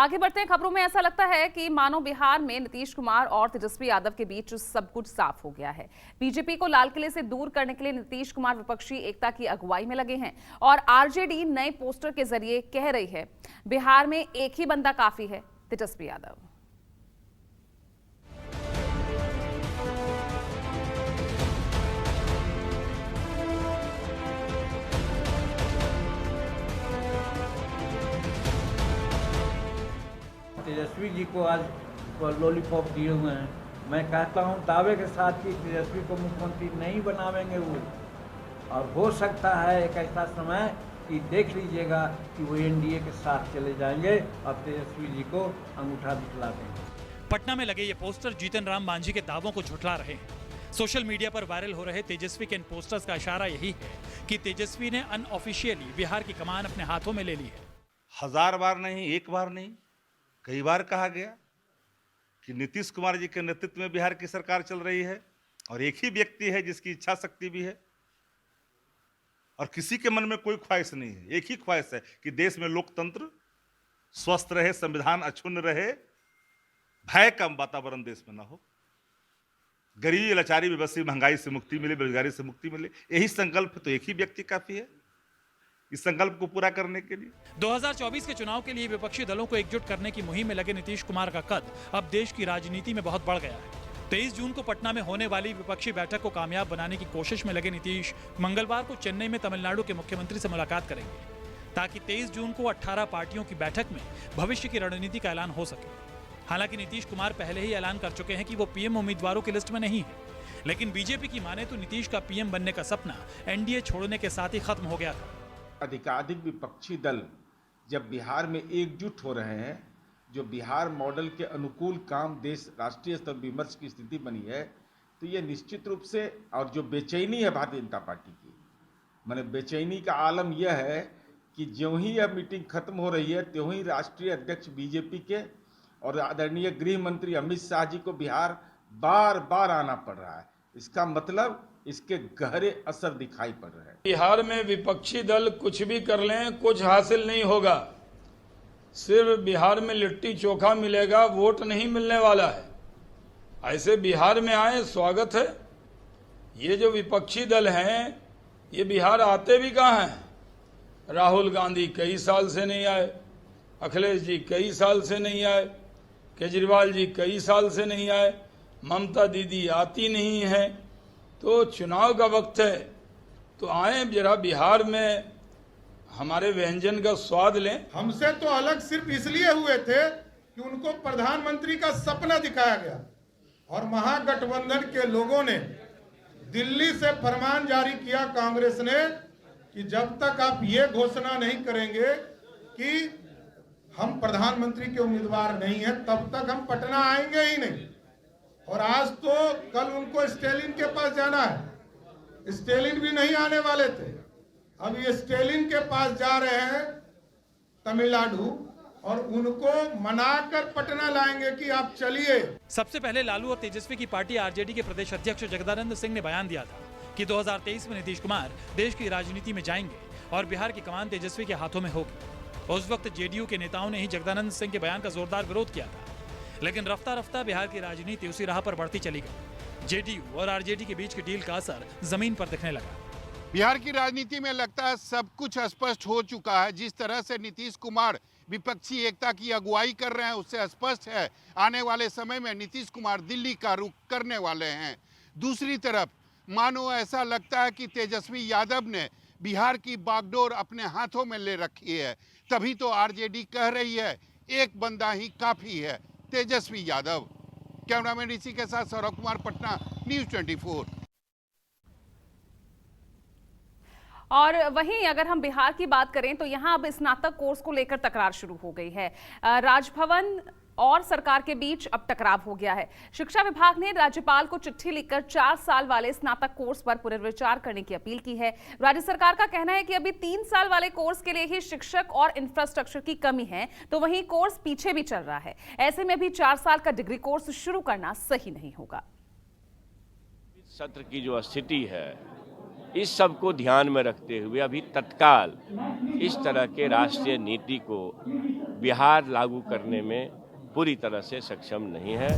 आगे बढ़ते हैं खबरों में। ऐसा लगता है कि मानो बिहार में नीतीश कुमार और तेजस्वी यादव के बीच सब कुछ साफ हो गया है। बीजेपी को लाल किले से दूर करने के लिए नीतीश कुमार विपक्षी एकता की अगुवाई में लगे हैं और आरजेडी नए पोस्टर के जरिए कह रही है बिहार में एक ही बंदा काफी है, तेजस्वी यादव। तेजस्वी जी को आज लॉलीपॉप दिए हुए हैं। मैं कहता हूं दावे के साथ कि तेजस्वी को मुख्यमंत्री नहीं बनावेंगे वो, और हो सकता है एक ऐसा समय कि देख लीजिएगा कि वो एनडीए के साथ चले जाएंगे और तेजस्वी जी को अंगूठा दिखला देंगे। पटना में लगे ये पोस्टर जीतन राम मांझी के दावों को झुठला रहे हैं। सोशल मीडिया पर वायरल हो रहे तेजस्वी के इन पोस्टर्स का इशारा यही है कि तेजस्वी ने अनऑफिशियली बिहार की कमान अपने हाथों में ले ली है। 1000 बार नहीं, एक बार नहीं, कई बार कहा गया कि नीतीश कुमार जी के नेतृत्व में बिहार की सरकार चल रही है और एक ही व्यक्ति है जिसकी इच्छा शक्ति भी है और किसी के मन में कोई ख्वाहिश नहीं है। एक ही ख्वाहिश है कि देश में लोकतंत्र स्वस्थ रहे, संविधान अक्षुण्ण रहे, भय का वातावरण देश में ना हो, गरीबी, लाचारी, बेबसी, महंगाई से मुक्ति मिले, बेरोजगारी से मुक्ति मिले। यही संकल्प तो एक ही व्यक्ति काफी है इस संकल्प को पूरा करने के लिए। 2024 के चुनाव के लिए विपक्षी दलों को एकजुट करने की मुहिम में लगे नीतीश कुमार का कद अब देश की राजनीति में बहुत बढ़ गया है। 23 जून को पटना में होने वाली विपक्षी बैठक को कामयाब बनाने की कोशिश में लगे नीतीश मंगलवार को चेन्नई में तमिलनाडु के मुख्यमंत्री से मुलाकात करेंगे ताकि 23 जून को 18 पार्टियों की बैठक में भविष्य की रणनीति का ऐलान हो सके। हालांकि नीतीश कुमार पहले ही ऐलान कर चुके हैं कि वो पीएम उम्मीदवारों की लिस्ट में नहीं है, लेकिन बीजेपी की माने तो नीतीश का पीएम बनने का सपना एनडीए छोड़ने के साथ ही खत्म हो गया था। अधिकाधिक विपक्षी दल जब बिहार में एकजुट हो रहे हैं, जो बिहार मॉडल के अनुकूल काम देश राष्ट्रीय स्तर विमर्श की स्थिति बनी है, तो ये निश्चित रूप से, और जो बेचैनी है भारतीय जनता पार्टी की, माने बेचैनी का आलम यह है कि ज्यों ही यह मीटिंग खत्म हो रही है त्यों ही राष्ट्रीय अध्यक्ष बीजेपी के और आदरणीय गृह मंत्री अमित शाह जी को बिहार बार बार आना पड़ रहा है। इसका मतलब इसके गहरे असर दिखाई पड़ रहे हैं। बिहार में विपक्षी दल कुछ भी कर लें, कुछ हासिल नहीं होगा। सिर्फ बिहार में लिट्टी चोखा मिलेगा, वोट नहीं मिलने वाला है। ऐसे बिहार में आए, स्वागत है। ये जो विपक्षी दल हैं, ये बिहार आते भी कहाँ हैं? राहुल गांधी कई साल से नहीं आए, अखिलेश जी कई साल से नहीं आए, केजरीवाल जी कई साल से नहीं आए, ममता दीदी आती नहीं है। तो चुनाव का वक्त है तो आए जरा बिहार में हमारे व्यंजन का स्वाद लें। हमसे तो अलग सिर्फ इसलिए हुए थे कि उनको प्रधानमंत्री का सपना दिखाया गया और महागठबंधन के लोगों ने दिल्ली से फरमान जारी किया कांग्रेस ने कि जब तक आप ये घोषणा नहीं करेंगे कि हम प्रधानमंत्री के उम्मीदवार नहीं हैं तब तक हम पटना आएंगे ही नहीं। और आज तो कल उनको स्टेलिन के पास जाना है, स्टेलिन भी नहीं आने वाले थे, अब ये स्टेलिन के पास जा रहे हैं तमिलनाडु और उनको मनाकर पटना लाएंगे कि आप चलिए। सबसे पहले लालू और तेजस्वी की पार्टी आरजेडी के प्रदेश अध्यक्ष जगदानंद सिंह ने बयान दिया था कि 2023 में नीतीश कुमार देश की राजनीति में जाएंगे और बिहार की कमान तेजस्वी के हाथों में होगी। उस वक्त जेडीयू के नेताओं ने ही जगदानंद सिंह के बयान का जोरदार विरोध किया था, लेकिन रफ्ता रफ्ता बिहार की राजनीति उसी राह पर बढ़ती चली गई। जेडीयू और आरजेडी के बीच की डील का असर जमीन पर दिखने लगा। बिहार की राजनीति में लगता है सब कुछ स्पष्ट हो चुका है। जिस तरह से नीतीश कुमार विपक्षी एकता की अगुवाई कर रहे हैं उससे स्पष्ट है आने वाले समय में नीतीश कुमार दिल्ली का रुख करने वाले हैं। दूसरी तरफ मानो ऐसा लगता है कि तेजस्वी यादव ने बिहार की बागडोर अपने हाथों में ले रखी है। तभी तो आरजेडी कह रही है एक बंदा ही काफी है, तेजस्वी यादव। कैमरामैन ऋषि के साथ सौरभ कुमार, पटना, न्यूज़ 24। और वहीं अगर हम बिहार की बात करें तो यहां अब स्नातक कोर्स को लेकर तकरार शुरू हो गई है। राजभवन और सरकार के बीच अब टकराव हो गया है। शिक्षा विभाग ने राज्यपाल को चिट्ठी लिखकर 4 साल वाले स्नातक कोर्स पर पुनर्विचार करने की अपील की है। राज्य सरकार का कहना है कि अभी 3 साल वाले कोर्स के लिए ही शिक्षक और इंफ्रास्ट्रक्चर की कमी है, तो वहीं कोर्स पीछे भी चल रहा है। ऐसे में भी 4 साल का डिग्री कोर्स शुरू करना सही नहीं होगा। सत्र की जो स्थिति है इस सब को ध्यान में रखते हुए अभी तत्काल इस तरह के राष्ट्रीय नीति को बिहार लागू करने में पूरी तरह से सक्षम नहीं है।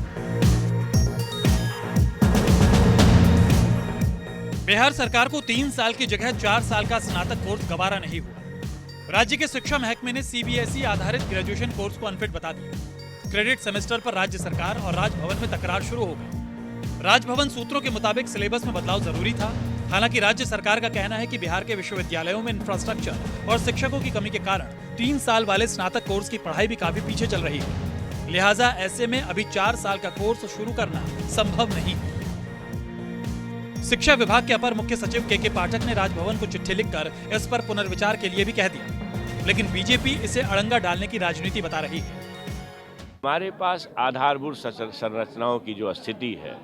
बिहार सरकार को 3 साल की जगह 4 साल का स्नातक कोर्स गवारा नहीं हुआ। राज्य के शिक्षा महकमे ने सीबीएसई आधारित ग्रेजुएशन कोर्स को अनफिट बता दिया। क्रेडिट सेमेस्टर पर राज्य सरकार और राजभवन में तकरार शुरू हो गई। राजभवन सूत्रों के मुताबिक सिलेबस में बदलाव जरूरी था। हालांकि राज्य सरकार का कहना है कि बिहार के विश्वविद्यालयों में इंफ्रास्ट्रक्चर और शिक्षकों की कमी के कारण 3 साल वाले स्नातक कोर्स की पढ़ाई भी काफी पीछे चल रही है। लिहाजा ऐसे में अभी 4 साल का कोर्स शुरू करना संभव नहीं। शिक्षा विभाग के अपर मुख्य सचिव के पाठक ने राजभवन को चिट्ठी लिखकर इस पर पुनर्विचार के लिए भी कह दिया, लेकिन बीजेपी इसे अड़ंगा डालने की राजनीति बता रही है। हमारे पास आधारभूत संरचनाओं की जो स्थिति है,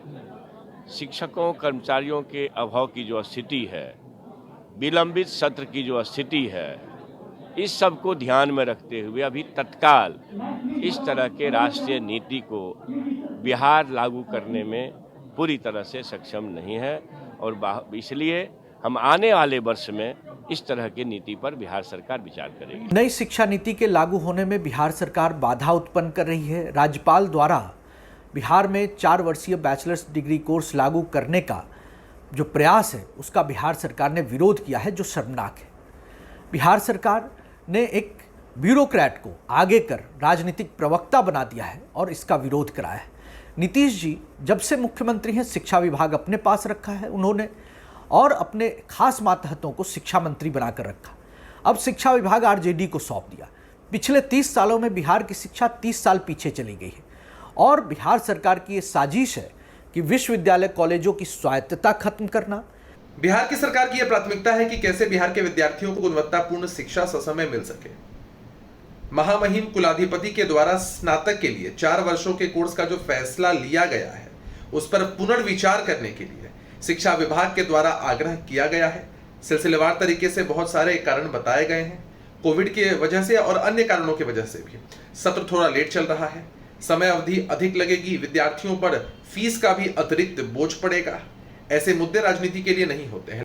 शिक्षकों कर्मचारियों के अभाव की जो स्थिति है, विलंबित सत्र की जो स्थिति है, इस सब को ध्यान में रखते हुए अभी तत्काल इस तरह के राष्ट्रीय नीति को बिहार लागू करने में पूरी तरह से सक्षम नहीं है और इसलिए हम आने वाले वर्ष में इस तरह की नीति पर बिहार सरकार विचार करेगी। नई शिक्षा नीति के लागू होने में बिहार सरकार बाधा उत्पन्न कर रही है। राज्यपाल द्वारा बिहार में 4 वर्षीय बैचलर्स डिग्री कोर्स लागू करने का जो प्रयास है उसका बिहार सरकार ने विरोध किया है, जो शर्मनाक है। बिहार सरकार ने एक ब्यूरोक्रेट को आगे कर राजनीतिक प्रवक्ता बना दिया है और इसका विरोध कराया है। नीतीश जी जब से मुख्यमंत्री हैं, शिक्षा विभाग अपने पास रखा है उन्होंने, और अपने खास मातहतों को शिक्षा मंत्री बनाकर रखा। अब शिक्षा विभाग आरजेडी को सौंप दिया। पिछले 30 सालों में बिहार की शिक्षा 30 साल पीछे चली गई है और बिहार सरकार की ये साजिश है कि विश्वविद्यालय कॉलेजों की स्वायत्तता खत्म करना। बिहार की सरकार की यह प्राथमिकता है कि कैसे बिहार के विद्यार्थियों को गुणवत्तापूर्ण शिक्षा ससमय मिल सके। महामहिम कुलाधिपति के द्वारा स्नातक के लिए 4 वर्षों के कोर्स का जो फैसला लिया गया है उस पर पुनर्विचार करने के लिए शिक्षा विभाग के द्वारा आग्रह किया गया है। सिलसिलेवार तरीके से बहुत सारे कारण बताए गए हैं। कोविड की वजह से और अन्य कारणों की वजह से भी सत्र थोड़ा लेट चल रहा है। समय अवधि अधिक लगेगी, विद्यार्थियों पर फीस का भी अतिरिक्त बोझ पड़ेगा। ऐसे मुद्दे राजनीति के लिए नहीं होते हैं।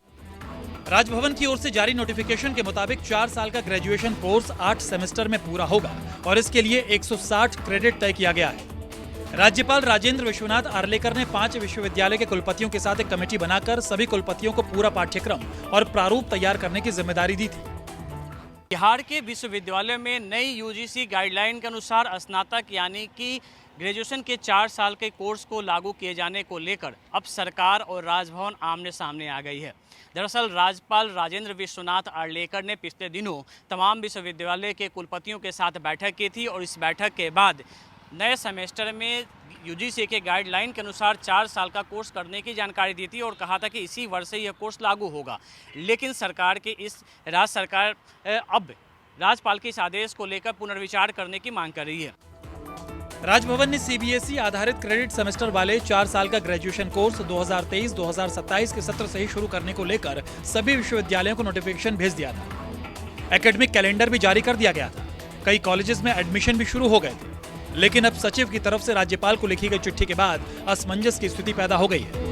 राजभवन की ओर से जारी नोटिफिकेशन के मुताबिक 4 साल का ग्रेजुएशन कोर्स 8 सेमेस्टर में पूरा होगा और इसके लिए 160 क्रेडिट तय किया गया है। राज्यपाल राजेंद्र विश्वनाथ आर्लेकर ने 5 विश्वविद्यालय के कुलपतियों के साथ एक कमेटी बनाकर सभी कुलपतियों को पूरा पाठ्यक्रम और प्रारूप तैयार करने की जिम्मेदारी दी थी। बिहार के विश्वविद्यालय में नई यूजीसी गाइडलाइन के अनुसार स्नातक यानी कि ग्रेजुएशन के 4 साल के कोर्स को लागू किए जाने को लेकर अब सरकार और राजभवन आमने सामने आ गई है। दरअसल राज्यपाल राजेंद्र विश्वनाथ आर्लेकर ने पिछले दिनों तमाम विश्वविद्यालय के कुलपतियों के साथ बैठक की थी और इस बैठक के बाद नए सेमेस्टर में यूजीसी के गाइडलाइन के अनुसार 4 साल का कोर्स करने की जानकारी दी थी और कहा था कि इसी वर्ष से यह कोर्स लागू होगा। लेकिन सरकार के राज्य सरकार अब राज्यपाल के इस आदेश को लेकर पुनर्विचार करने की मांग कर रही है। राजभवन ने सीबीएसई आधारित क्रेडिट सेमेस्टर वाले 4 साल का ग्रेजुएशन कोर्स 2023-2027 के सत्र से ही शुरू करने को लेकर सभी विश्वविद्यालयों को नोटिफिकेशन भेज दिया था। एकेडमिक कैलेंडर भी जारी कर दिया गया था। कई कॉलेजेस में एडमिशन भी शुरू हो गए थे। लेकिन अब सचिव की तरफ से राज्यपाल को लिखी गई चिट्ठी के बाद असमंजस की स्थिति पैदा हो गई है।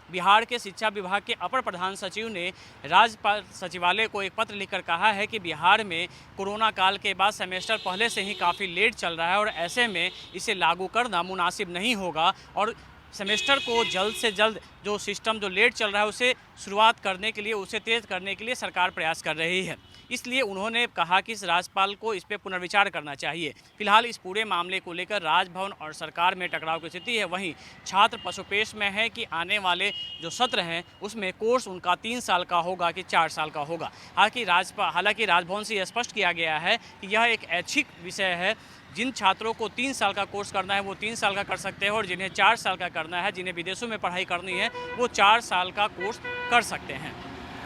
बिहार के शिक्षा विभाग के अपर प्रधान सचिव ने राज्यपाल सचिवालय को एक पत्र लिखकर कहा है कि बिहार में कोरोना काल के बाद सेमेस्टर पहले से ही काफ़ी लेट चल रहा है और ऐसे में इसे लागू करना मुनासिब नहीं होगा और सेमेस्टर को जल्द से जल्द जो सिस्टम जो लेट चल रहा है उसे शुरुआत करने के लिए, उसे तेज़ करने के लिए सरकार प्रयास कर रही है। इसलिए उन्होंने कहा कि इस राज्यपाल को इस पर पुनर्विचार करना चाहिए। फिलहाल इस पूरे मामले को लेकर राजभवन और सरकार में टकराव की स्थिति है। वहीं छात्र पशुपेश में है कि आने वाले जो सत्र हैं उसमें कोर्स उनका 3 साल का होगा कि 4 साल का होगा। हालांकि राजभवन से यह स्पष्ट किया गया है कि यह एक ऐच्छिक विषय है। जिन छात्रों को 3 साल का कोर्स करना है वो 3 साल का कर सकते हैं और जिन्हें 4 साल का करना है, जिन्हें विदेशों में पढ़ाई करनी है, वो 4 साल का कोर्स कर सकते हैं।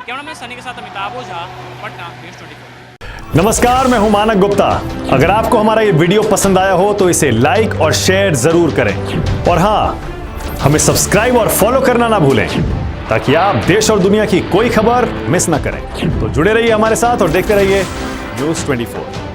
कैमरामैन सनी के साथ अमिताभ ओझा, पटना न्यूज़ 24। नमस्कार, मैं हूं मानक गुप्ता। अगर आपको हमारा ये वीडियो पसंद आया हो तो इसे लाइक और शेयर जरूर करें और हाँ, हमें सब्सक्राइब और फॉलो करना ना भूलें ताकि आप देश और दुनिया की कोई खबर मिस ना करें। तो जुड़े रहिए हमारे साथ और देखते रहिए न्यूज़ 24।